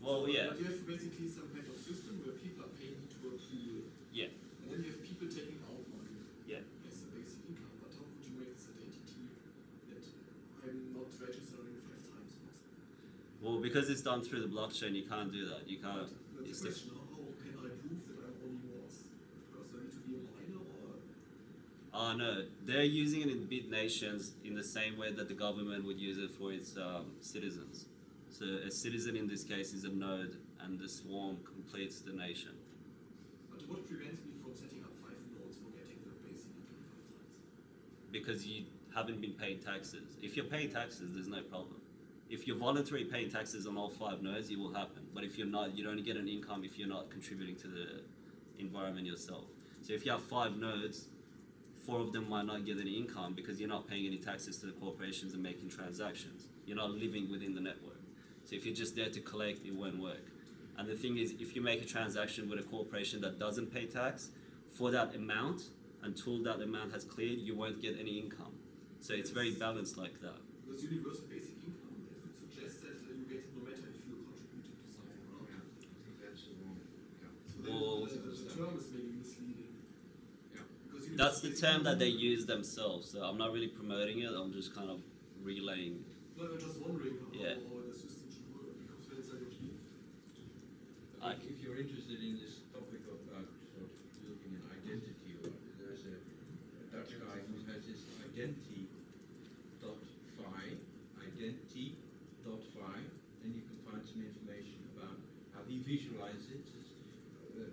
Well, yeah. But you have basically some kind of system where people are paying into a pool. Yeah. And then you have people taking out money. Yeah. As a basic income. But how could you make this identity that I'm not registering 5 times possible? Well, because it's done through the blockchain, you can't do that. You can't. But that's the question. How can I prove that I'm only was person to be a minor or? No, they're using it in bit nations in the same way that the government would use it for its citizens. So a citizen in this case is a node, and the swarm completes the nation. But what prevents me from setting up 5 nodes for getting the basic income 5 times? Because you haven't been paying taxes. If you're paying taxes, there's no problem. If you're voluntarily paying taxes on all 5 nodes, it will happen. But if you're not, you don't get an income if you're not contributing to the environment yourself. So if you have 5 nodes, 4 of them might not get any income because you're not paying any taxes to the corporations and making transactions. You're not living within the network. So if you're just there to collect, it won't work. And the thing is, if you make a transaction with a corporation that doesn't pay tax, for that amount, until that amount has cleared, you won't get any income. So it's very balanced like that. Because universal basic income, that would suggest that you get it no matter if you contributed to something or not. Yeah, I think that's the wrong. Yeah. So Well, the term is maybe misleading. Yeah. Because that's the term that they use themselves. So I'm not really promoting it. I'm just kind of relaying. No, I'm just wondering how, Yeah. how the system should work. Because when it's identity. If you're interested in this topic about sort of building an identity, or there's a Dutch guy who has this identity.fi, and you can find some information about how he visualizes it,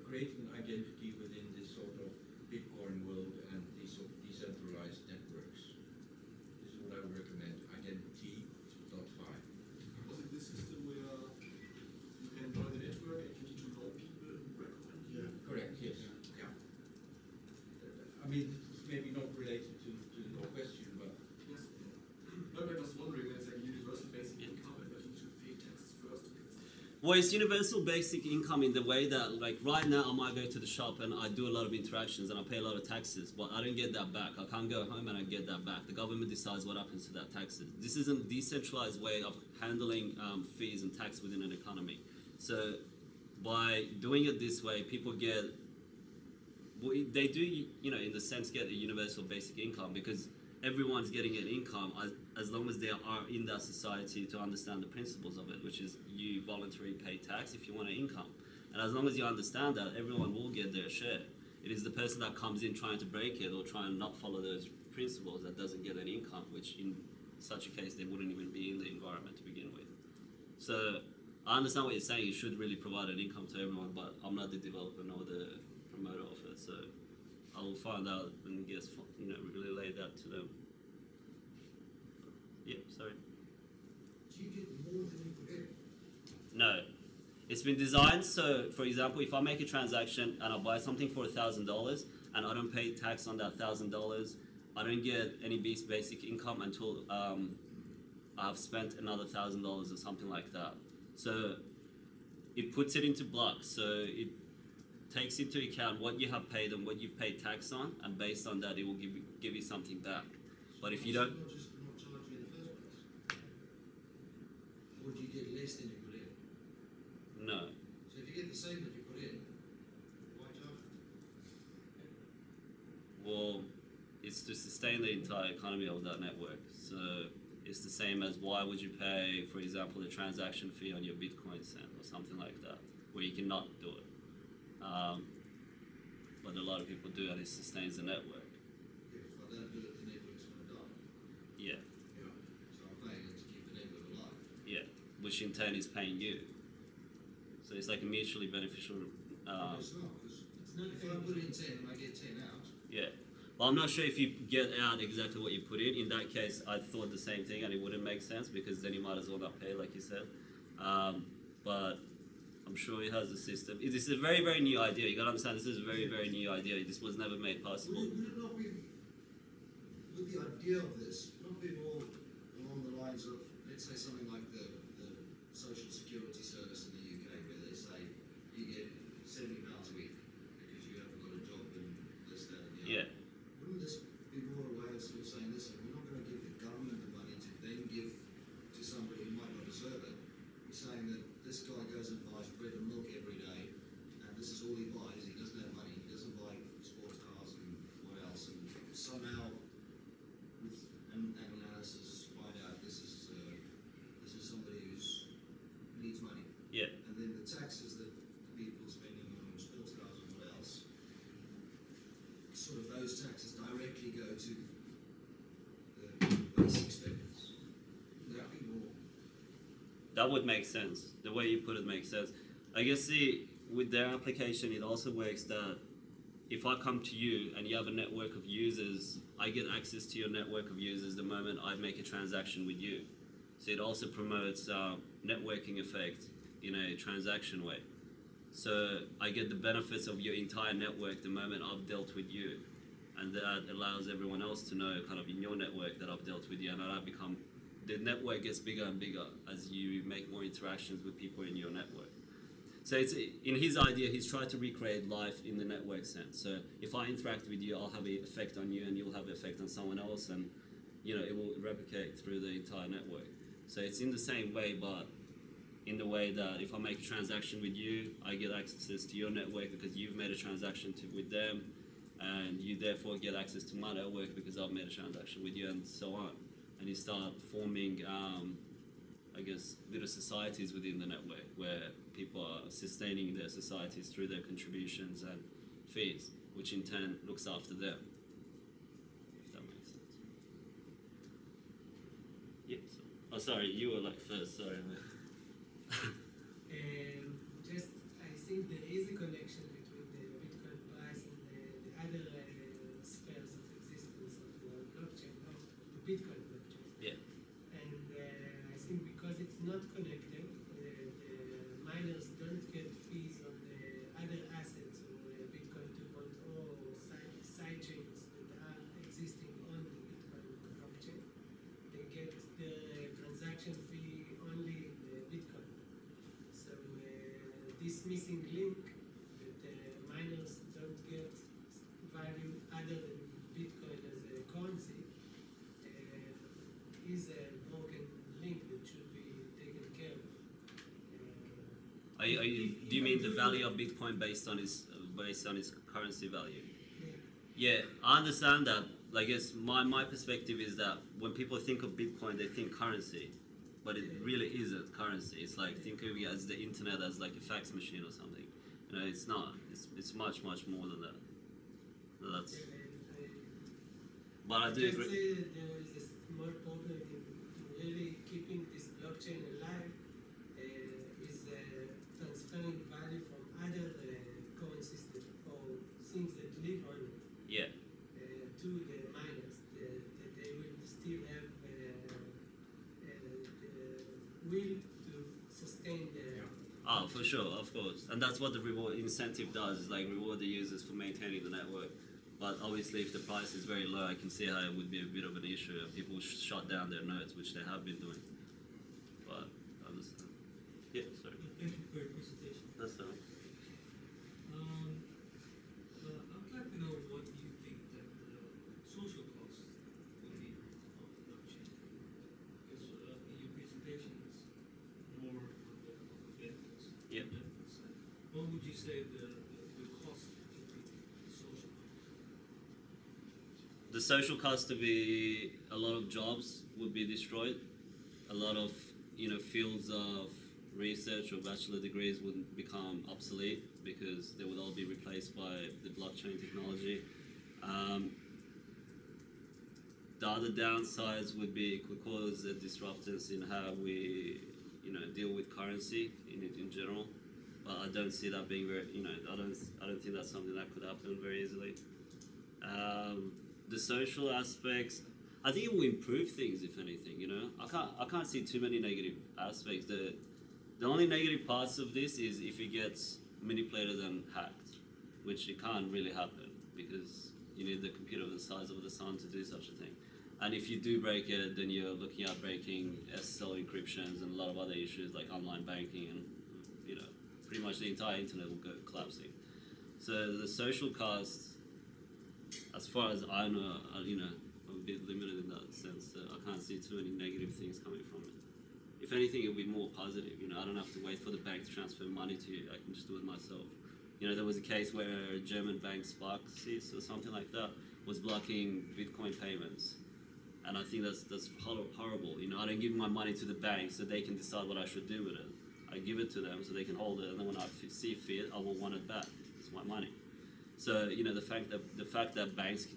creating an identity within this sort of Bitcoin world and these sort of decentralized networks. This is what I would recommend, identity.fi. Was it this system where you can join the network and you need to know people who recommend you? Yeah, correct, yes. Yeah. I mean, it's maybe not related to the question, but Yes. No, I'm just wondering, it's like universal basic income, and that you should pay taxes first to get something. Well, it's universal basic income in the way that, like, right now I might go to the shop and I do a lot of interactions and I pay a lot of taxes, but I don't get that back. I can't go home and I get that back. The government decides what happens to that taxes. This isn't a decentralized way of handling fees and tax within an economy. So by doing it this way, people get, well, they do, you know, in the sense get a universal basic income because everyone's getting an income as long as they are in that society to understand the principles of it, which is you voluntarily pay tax if you want an income. And as long as you understand that, everyone will get their share. It is the person that comes in trying to break it or trying not follow those principles that doesn't get an income, which in such a case, they wouldn't even be in the environment to begin with. So I understand what you're saying, you should really provide an income to everyone, but I'm not the developer nor the promoter of it, so I will find out and guess, you know, relay that to them. Yeah, sorry. Do you get more than you put in? No. It's been designed so, for example, if I make a transaction and I buy something for $1,000 and I don't pay tax on that $1,000, I don't get any basic income until I've spent another $1,000 or something like that. So it puts it into blocks. So it takes into account what you have paid and what you've paid tax on, and based on that, it will give you something back. But if you don't, Not just not charge you in the first place. Or do you get less than you put in? no. So if you get the same that you put in, why charge? Well, it's to sustain the entire economy of that network. So it's the same as why would you pay, for example, a transaction fee on your Bitcoin cent or something like that, where you cannot do it. But a lot of people do, and it sustains the network. Yeah, if I don't do it, the network's going to die. Yeah, Yeah. So I'm paying it to keep the network alive. yeah, which in turn is paying you. So it's like a mutually beneficial. It's not, because if I put in 10 and I get 10 out, Yeah. Well, I'm not sure if you get out exactly what you put in. In that case, I thought the same thing, and it wouldn't make sense because then you might as well not pay, like you said. But I'm sure it has a system. This is a very, very new idea. You got to understand, this is a very, very new idea. This was never made possible. would it not be, with the idea of this, not be more along the lines of, let's say something like the Social Security Service in the UK, where they say you get £70 a week because you haven't got a job and this, that, and the other. Yeah. Wouldn't this be more a way of sort of saying, listen, we're not going to give the government the money to then give to somebody who might not deserve it. We're saying that this guy goes and buys bread and milk every day, and this is all he buys. He doesn't have money. He doesn't buy sports cars and what else. And somehow, with an analysis, find out this is somebody who needs money. Yeah. And then the taxes that people are spending on sports cars and what else, sort of those taxes directly go to the basic spenders. That'd be more. That would make sense. The way you put it makes sense. I guess, see, with their application, it also works that if I come to you and you have a network of users, I get access to your network of users the moment I make a transaction with you. So it also promotes networking effect in a transaction way. So I get the benefits of your entire network the moment I've dealt with you. And that allows everyone else to know kind of in your network that I've dealt with you, and I become, the network gets bigger and bigger as you make more interactions with people in your network. So it's, in his idea, he's tried to recreate life in the network sense. So if I interact with you, I'll have an effect on you and you'll have an effect on someone else, and you know, it will replicate through the entire network. So it's in the same way, but in the way that if I make a transaction with you, I get access to your network because you've made a transaction with them, and you therefore get access to my network because I've made a transaction with you, and so on. And you start forming, I guess, little societies within the network where people are sustaining their societies through their contributions and fees, which in turn looks after them. If that makes sense. Yes. Oh, sorry, you were like first. Sorry. Just, I think there is a connection between the Bitcoin price and the other spheres of existence of the blockchain, of the Bitcoin blockchain. Yeah. And I think because it's not connected, the miners don't get fees on the other assets or Bitcoin 2.0 or side chains that are existing on the Bitcoin blockchain. They get their transaction fee only in the Bitcoin. So this missing link that miners don't get value other than Bitcoin as a currency is a broken link that should be taken care of. Do you mean the value of Bitcoin based on its currency value? Yeah. Yeah, I understand that. I guess my perspective is that when people think of Bitcoin, they think currency, but it really isn't currency. It's like, think of it as the internet as like a fax machine or something. You know, it's not. It's much more than that. That's. But I do just agree. say that there is a small problem in really keeping this blockchain alive is transferring value from other currencies or things that live on it. Yeah. To the miners, that they will still have the will to sustain their. Oh, for sure, of course. And that's what the reward incentive does, is like reward the users for maintaining the network. But obviously if the price is very low, I can see how it would be a bit of an issue. People shut down their nodes, which they have been doing. But I understand. Yeah, sorry. Thank you for your presentation. That's all right. I'd like to know what you think that the social costs will be of the blockchain. Because in your presentation it's more on the benefits. Yeah. Benefits. What would you say the cost would be, the social cost? The social cost to be a lot of jobs would be destroyed. A lot of fields of research or bachelor degrees would become obsolete because they would all be replaced by the blockchain technology. The other downsides would be it could cause a disruptance in how we deal with currency in general. But I don't see that being very I don't think that's something that could happen very easily. The social aspects, I think it will improve things if anything. I can't see too many negative aspects. The only negative parts of this is if it gets manipulated and hacked, which it can't really happen because you need the computer the size of the sun to do such a thing. And if you do break it, then you're looking at breaking SSL encryptions and a lot of other issues like online banking, and pretty much the entire internet will go collapsing. So the social costs, as far as I know, I'm a bit limited in that sense. I can't see too many negative things coming from it. if anything, it would be more positive. You know, I don't have to wait for the bank to transfer money to you. I can just do it myself. You know, there was a case where a German bank, Sparksys or something like that, was blocking Bitcoin payments. And I think that's horrible. You know, I don't give my money to the bank so they can decide what I should do with it. I give it to them so they can hold it, and then when I see fit, I will want it back. It's my money. So, you know, the fact that banks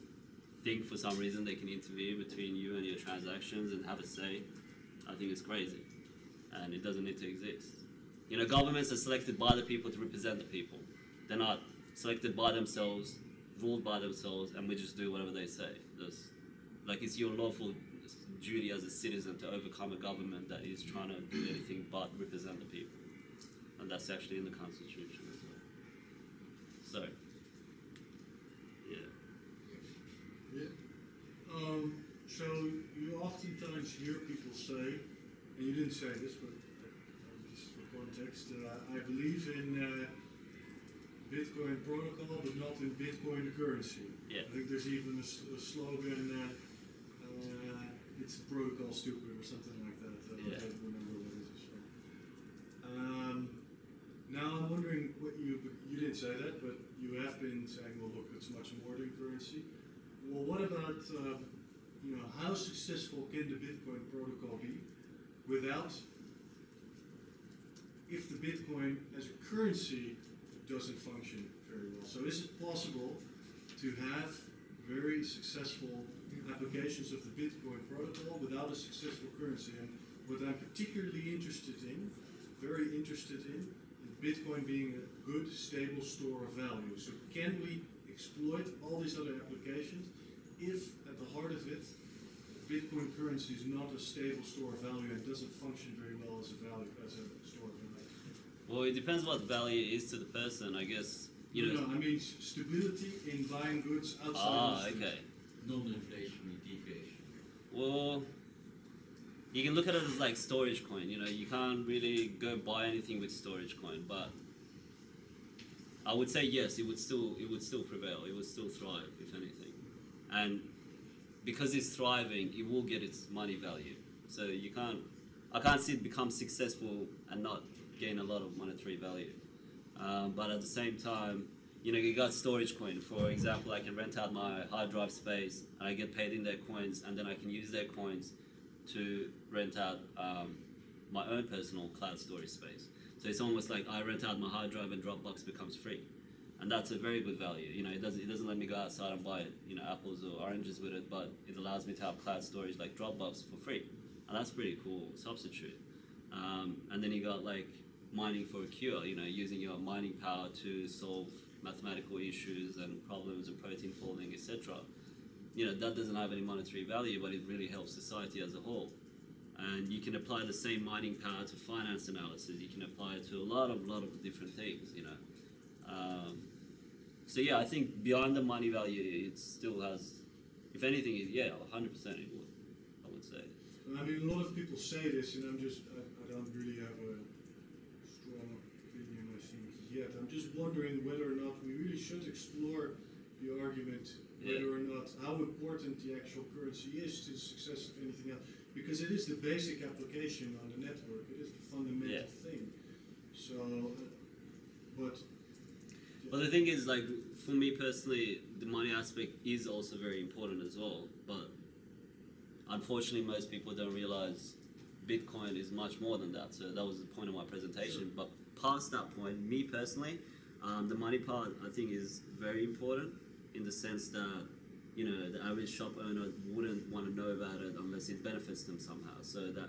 think for some reason they can intervene between you and your transactions and have a say, I think it's crazy. And it doesn't need to exist. You know, governments are selected by the people to represent the people. They're not selected by themselves, ruled by themselves, and we just do whatever they say. Like, it's your lawful duty as a citizen to overcome a government that is trying to do anything but represent the people. And that's actually in the Constitution as well. So, yeah. Yeah. So you oftentimes hear people say, and you didn't say this, but just for context, I believe in Bitcoin protocol, but not in Bitcoin the currency. Yeah. I think there's even a slogan, it's a protocol stupid or something like that. Yeah. I don't remember what it is from. Now I'm wondering, what you didn't say that, but you have been saying, well look, it's much more than currency. Well, what about, you know, how successful can the Bitcoin protocol be without, if the Bitcoin as a currency doesn't function very well? So is it possible to have very successful applications of the Bitcoin protocol without a successful currency? And what I'm particularly interested in, very interested in Bitcoin being a good, stable store of value. So can we exploit all these other applications if, at the heart of it, Bitcoin currency is not a stable store of value and doesn't function very well as a store of value? Well, it depends what value is to the person, I guess. You know. No, I mean stability in buying goods outside of the Okay. Non-inflationary deviation. Well, you can look at it as like storage coin. You know, you can't really go buy anything with storage coin, but I would say yes, it would still prevail. It would still thrive, if anything. And because it's thriving, it will get its money value. So I can't see it become successful and not gain a lot of monetary value. But at the same time, you know, you got storage coin. For example, I can rent out my hard drive space and I get paid in their coins, and then I can use their coins to rent out my own personal cloud storage space. So it's almost like I rent out my hard drive and Dropbox becomes free. And that's a very good value. You know, it doesn't let me go outside and buy, you know, apples or oranges with it, but it allows me to have cloud storage like Dropbox for free. And that's pretty cool substitute. And then you got like mining for a cure, you know, using your mining power to solve mathematical issues and problems and protein folding, etc. You know, that doesn't have any monetary value, but it really helps society as a whole. And you can apply the same mining power to finance analysis. You can apply it to a lot of different things, you know. So yeah, I think beyond the money value, it still has, if anything, 100% it would, I would say. I mean, a lot of people say this, and I don't really have a strong opinion, I think, yet. I'm just wondering whether or not we really should explore the argument whether or not how important the actual currency is to the success of anything else. Because it is the basic application on the network, it is the fundamental thing. So, but... Well, the thing is, like, for me personally, the money aspect is also very important as well. But unfortunately, most people don't realize Bitcoin is much more than that. So that was the point of my presentation. But past that point, me personally, the money part I think is very important in the sense that, you know, the average shop owner wouldn't want to know about it unless it benefits them somehow. So that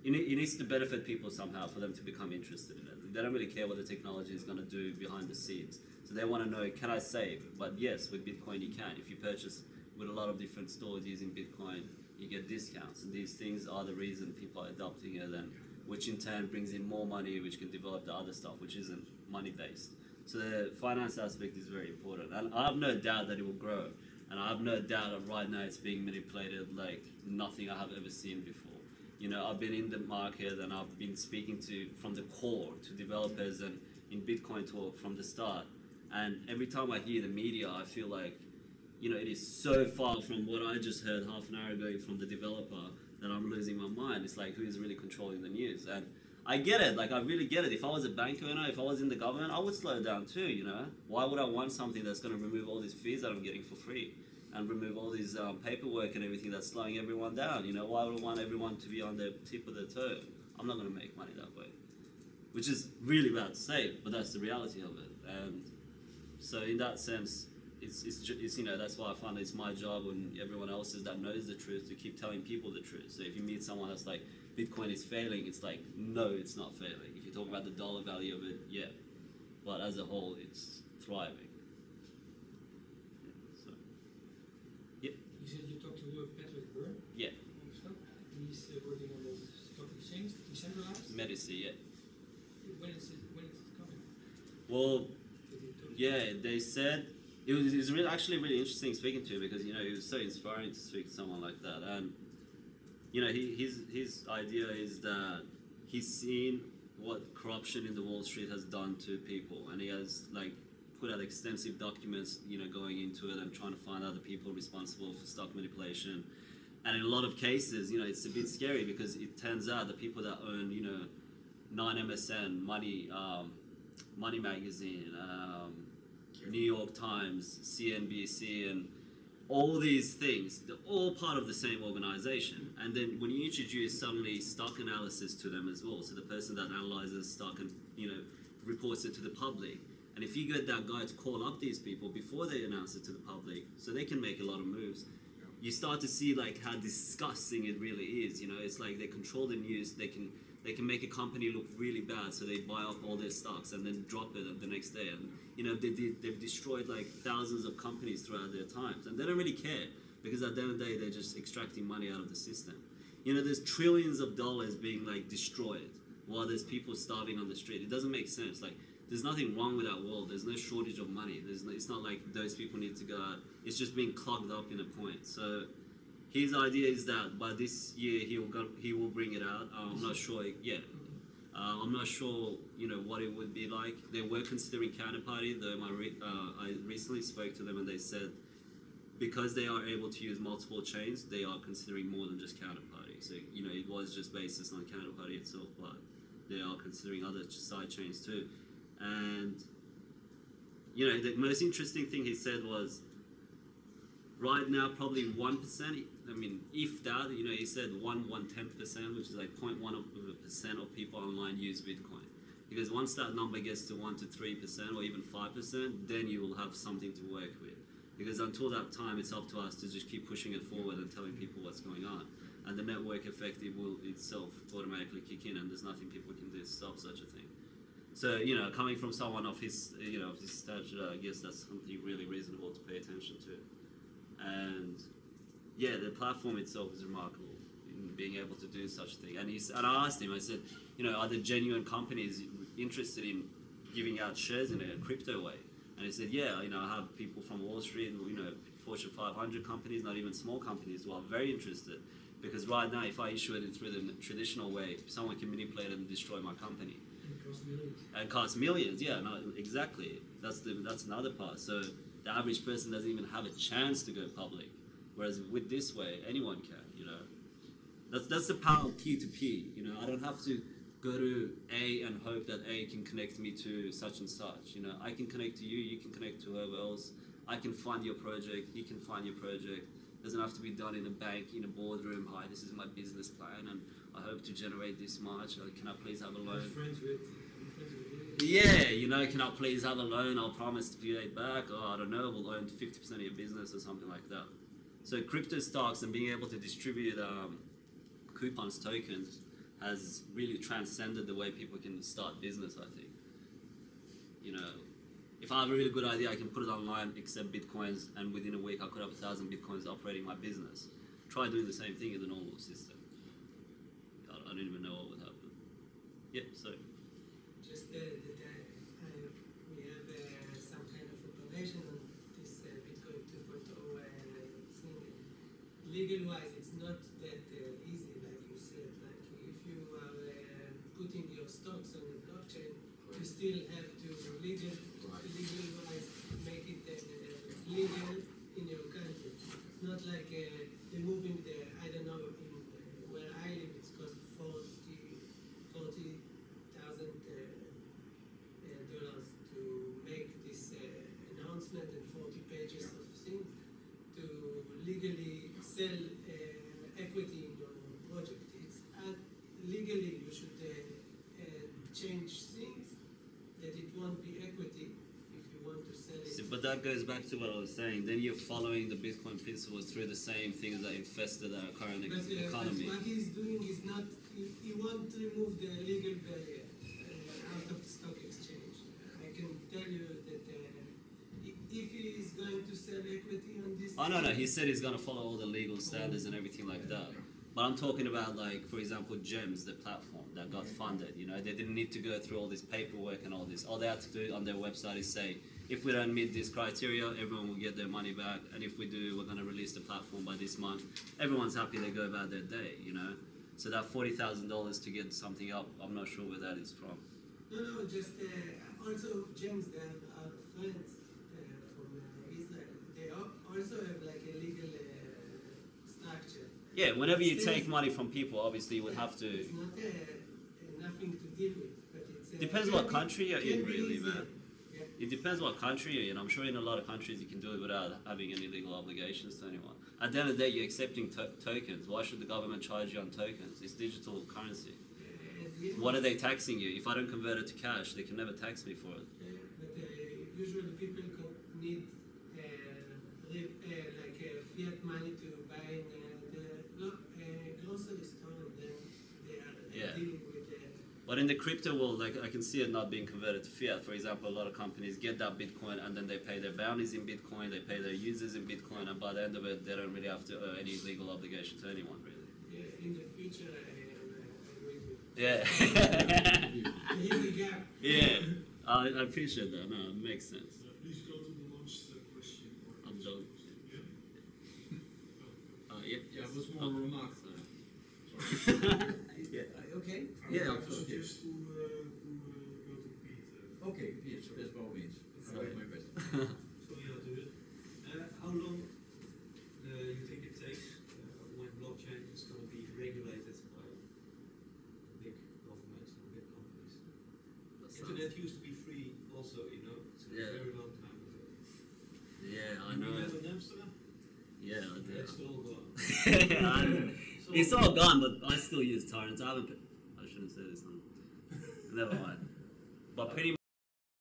it needs to benefit people somehow for them to become interested in it. They don't really care what the technology is going to do behind the scenes. So they want to know, can I save? But yes, with Bitcoin you can. If you purchase with a lot of different stores using Bitcoin, you get discounts. And these things are the reason people are adopting it, and which in turn brings in more money, which can develop the other stuff, which isn't money-based. So the finance aspect is very important. And I have no doubt that it will grow. And I have no doubt that right now it's being manipulated like nothing I have ever seen before. You know, I've been in the market and I've been speaking from the core to developers and in Bitcoin talk from the start. And every time I hear the media, I feel like, you know, it is so far from what I just heard half an hour ago from the developer then I'm losing my mind. It's like, who is really controlling the news? And I get it, like I really get it. If I was a bank owner, if I was in the government, I would slow down too, you know? Why would I want something that's going to remove all these fees that I'm getting for free and remove all these paperwork and everything that's slowing everyone down, you know? Why would I want everyone to be on the tip of their toe? I'm not going to make money that way. Which is really bad to say, but that's the reality of it. And so in that sense, it's you know, that's why I find it's my job and everyone else's that knows the truth to keep telling people the truth. So if you meet someone that's like, Bitcoin is failing, it's like, no, it's not failing. If you talk about the dollar value of it, yeah. But as a whole, it's thriving. Yeah, so, yeah. You said you talked to Patrick Byrne? Yeah. He's working on the stock exchange, decentralized? Medici, yeah. When is it coming? Well, yeah, they said, it was really, actually really interesting speaking to him because, you know, it was so inspiring to speak to someone like that. And you know, his idea is that he's seen what corruption in the Wall Street has done to people, and he has like put out extensive documents, you know, going into it and trying to find out the people responsible for stock manipulation. And in a lot of cases, you know, it's a bit scary because it turns out the people that own, you know, 9MSN, Money Magazine, New York Times, CNBC, and all these things, they're all part of the same organization. And then when you introduce suddenly stock analysis to them as well, so the person that analyzes stock and, you know, reports it to the public, and if you get that guy to call up these people before they announce it to the public, so they can make a lot of moves, you start to see like how disgusting it really is. You know, it's like they control the news, they can make a company look really bad, so they buy up all their stocks and then drop it the next day. And you know, they've destroyed like thousands of companies throughout their times, and they don't really care because at the end of the day, they're just extracting money out of the system. You know, there's trillions of dollars being like destroyed while there's people starving on the street. It doesn't make sense. Like, there's nothing wrong with our world. There's no shortage of money. It's not like those people need to go out. It's just being clogged up in a point. So his idea is that by this year he will bring it out. I'm not sure yet. I'm not sure, you know, what it would be like. They were considering counterparty, though I recently spoke to them and they said because they are able to use multiple chains, they are considering more than just counterparty. So, you know, it was just basis on counterparty itself, but they are considering other side chains too. And, you know, the most interesting thing he said was, right now, probably 1%, I mean, if that, you know, he said 1/10%, which is like 0.1% of people online use Bitcoin. Because once that number gets to 1 to 3% or even 5%, then you will have something to work with. Because until that time, it's up to us to just keep pushing it forward and telling people what's going on. And the network effect, it will itself automatically kick in, and there's nothing people can do to stop such a thing. So, you know, coming from someone of his, you know, of his stature, I guess that's something really reasonable to pay attention to. And yeah, the platform itself is remarkable in being able to do such a thing. And I asked him, I said, you know, are there genuine companies interested in giving out shares in a crypto way? And he said, yeah, you know, I have people from Wall Street, you know, Fortune 500 companies, not even small companies, who are very interested. Because right now, if I issue it through the traditional way, someone can manipulate it and destroy my company. It costs millions. And costs millions, yeah, no, exactly. That's another part. So the average person doesn't even have a chance to go public. Whereas with this way, anyone can, you know. That's the power of P2P, you know. I don't have to go to A and hope that A can connect me to such and such, you know. I can connect to you, you can connect to whoever else. I can fund your project, you can fund your project. Doesn't have to be done in a bank, in a boardroom. Hi, this is my business plan, and I hope to generate this much. Can I please have a loan? I'm friends with Yeah, you know, can I please have a loan? I'll promise to pay it back. Or I don't know, we'll own 50% of your business or something like that. So crypto stocks and being able to distribute coupons, tokens, has really transcended the way people can start business, I think. You know, if I have a really good idea, I can put it online, accept Bitcoins, and within a week I could have 1,000 Bitcoins operating my business. Try doing the same thing in the normal system. I don't even know what would happen. Yeah, so. Just we have some kind of operation on this Bitcoin 2.0 thing. Legal-wise, it's not that easy, like you said. Like if you are putting your stocks on the blockchain, you still have to legal-wise make it legal in your country. It's not like removing the, I don't know, in where really you should change things, that it won't be equity if you want to sell it. See, but that goes back to what I was saying. Then you're following the Bitcoin principles through the same things that infested our current But economy. what he's doing is not, he won't remove the legal barrier out of the stock exchange. I can tell you that if he is going to sell equity on this... Oh, no, he said he's going to follow all the legal standards and everything like that. But I'm talking about, like, for example, Gems, the platform that got funded. You know, they didn't need to go through all this paperwork and all this. All they had to do on their website is say, if we don't meet this criteria, everyone will get their money back. And if we do, we're going to release the platform by this month. Everyone's happy, they go about their day, you know. So that $40,000 to get something up, I'm not sure where that is from. No, just also Gems, they have our friends from Israel. They also have like a legal structure. Yeah, whenever you take money from people, obviously you would have to... It's not nothing to deal with, but it's... Depends what country you're in, can be really, easier. man. Yeah. It depends what country you're in. I'm sure in a lot of countries you can do it without having any legal obligations to anyone. At the end of the day, you're accepting tokens. Why should the government charge you on tokens? It's digital currency. What are they taxing you? If I don't convert it to cash, they can never tax me for it. But usually people need fiat money to buy in the grocery store, and then they are Yeah. dealing with But in the crypto world, like I can see it not being converted to fiat. For example, a lot of companies get that Bitcoin and then they pay their bounties in Bitcoin, they pay their users in Bitcoin, and by the end of it, they don't really have to owe any legal obligation to anyone, really. in the future. I'm with you. Yeah. Here's a gap. Yeah. I appreciate that. No, it makes sense. Please go to the last question. I'm done. Yeah? Yeah. Yeah, it was more a remark. Yeah. Okay? I Yeah, would of course. suggest to go to Pete. Okay, yes, that's by all means. I'll do my best. So yeah, do it. How long you think it takes when blockchain is going to be regulated by big governments and big companies? Internet used to be free also, you know, it's a Yeah. very long time ago. Yeah, I You know. live in Amsterdam? Yeah, I do. It's all gone. It's all gone, but I still use torrents. I shouldn't say this one. Never mind. But pretty